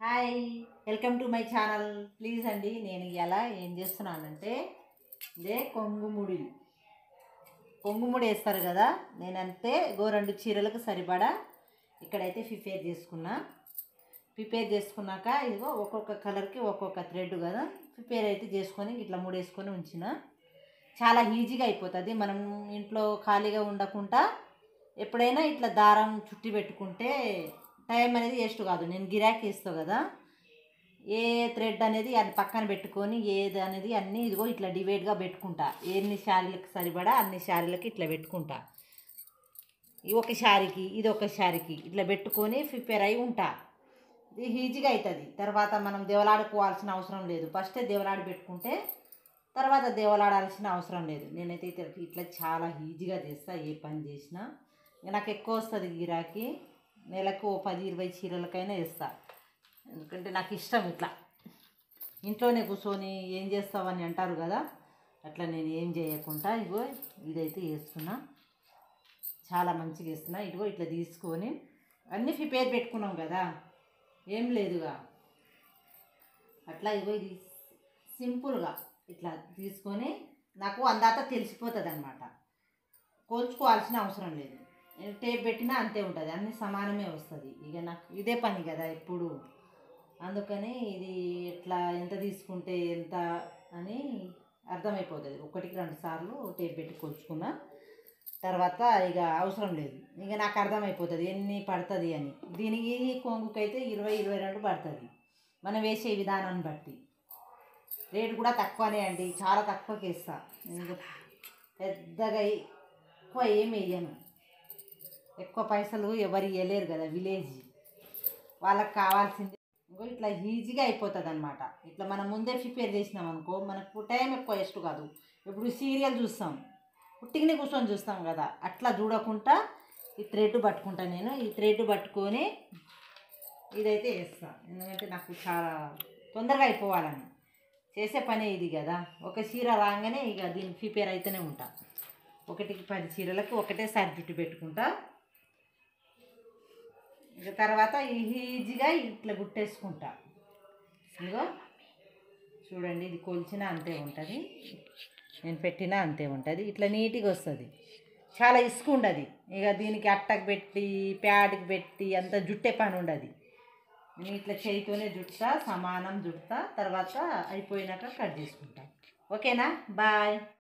Hi, welcome to my channel. Please అండి, నేను ఇలా ఏం చేస్తున్నానంటే ఇదే కొంగుముడి వేస్తారు కదా, నేనంతే రెండు చీరలకు సరిపడా ఇక్కడైతే ప్రిపేర్ చేసుకున్నాక ఇదిగో ఒక్కొక్క కలర్కి ఒక్కొక్క థ్రెడ్ కదా ప్రిపేర్ అయితే చేసుకొని ఇట్లా ముడేసుకొని ఉంచిన. చాలా ఈజీగా అయిపోతుంది. మనం ఇంట్లో ఖాళీగా ఉండకుండా ఎప్పుడైనా ఇట్లా దారం చుట్టి పెట్టుకుంటే టైం అనేది వేస్ట్ కాదు. నేను గిరాకీ ఇస్తాను కదా, ఏ థ్రెడ్ అనేది అది పక్కన పెట్టుకొని ఏది అనేది అన్నీ ఇదిగో ఇట్లా డివైడ్గా పెట్టుకుంటా. ఎన్ని శారీలకు సరిపడా అన్ని శారీలకి ఇట్లా పెట్టుకుంటా. ఒక శారీకి ఇది ఒక శారీకి ఇట్లా పెట్టుకొని ప్రిపేర్ అయి ఉంటా. ఇది ఈజీగా అవుతుంది. తర్వాత మనం దేవలాడుకోవాల్సిన అవసరం లేదు. ఫస్టే దేవలాడి పెట్టుకుంటే తర్వాత దేవలాడాల్సిన అవసరం లేదు. నేనైతే ఇట్లా చాలా ఈజీగా చేస్తా. ఏ పని చేసినా నాకు ఎక్కువ వస్తుంది గిరాకీ. నెలకు 10-20 చీరలకైనా వేస్తా. ఎందుకంటే నాకు ఇష్టం. ఇట్లా ఇంట్లోనే కూర్చొని ఏం చేస్తావని అంటారు కదా, అట్లా నేను ఏం చేయకుండా ఇగో ఇదైతే వేస్తున్నా. చాలా మంచిగా వేస్తున్నా. ఇదిగో ఇట్లా తీసుకొని అన్నీ ప్రిపేర్ పెట్టుకున్నాం కదా, ఏం లేదుగా. అట్లా ఇగో ఇది సింపుల్గా ఇట్లా తీసుకొని నాకు అందాక తెలిసిపోతుంది అన్నమాట. కోల్చుకోవాల్సిన అవసరం లేదు. టేప్ పెట్టినా అంతే ఉంటుంది, అన్నీ సమానమే వస్తుంది. ఇక నాకు ఇదే పని కదా ఎప్పుడు, అందుకని ఇది ఎట్లా ఎంత తీసుకుంటే ఎంత అని అర్థమైపోతుంది. 1-2 సార్లు టేప్ పెట్టి కొలుచుకున్నా తర్వాత ఇక అవసరం లేదు. ఇక నాకు అర్థమైపోతుంది ఎన్ని పడుతుంది అని. దీనికి కొంగుకైతే 20-22 పడుతుంది మనం వేసే విధానాన్ని బట్టి. రేటు కూడా తక్కువనే అండి, చాలా తక్కువకి వేస్తా. పెద్దగా ఎక్కువ ఏమి వేయను. ఎక్కువ పైసలు ఎవరు ఇవ్వలేరు కదా, విలేజ్ వాళ్ళకి కావాల్సింది ఇంకో ఇట్లా ఈజీగా అయిపోతుంది అన్నమాట. ఇట్లా మనం ముందే ప్రిపేర్ చేసినాం అనుకో మనకు టైం ఎక్కువ వేస్ట్ కాదు. ఇప్పుడు సీరియల్ చూస్తాం, పుట్టికని కూర్చొని చూస్తాం కదా, అట్లా చూడకుండా ఈ థ్రెడ్ పట్టుకుంటా. నేను ఈ థ్రెడ్ పట్టుకొని ఇదైతే వేస్తాను. ఎందుకంటే నాకు చాలా తొందరగా అయిపోవాలని చేసే పనే ఇది కదా. ఒక చీర రాగానే ఇక దీన్ని ప్రిపేర్ అయితేనే ఉంటా. 1-10 చీరలకు ఒకటేసారి జుట్టు పెట్టుకుంటా. ఇక తర్వాత ఈజీగా ఇట్లా గుట్టేసుకుంటా. ఇదిగో చూడండి, ఇది కొలిచినా అంతే ఉంటుంది, నేను పెట్టినా అంతే ఉంటుంది. ఇట్లా నీట్గా వస్తుంది. చాలా ఇసుక ఉండదు. ఇక దీనికి అట్టకు పెట్టి ప్యాడ్కి పెట్టి అంత జుట్టే పని ఉండదు. నేను ఇట్లా చేయితోనే జుట్టుతా, సమానం జుట్టుతా. తర్వాత అయిపోయినాక కట్ చేసుకుంటా. ఓకేనా, బాయ్.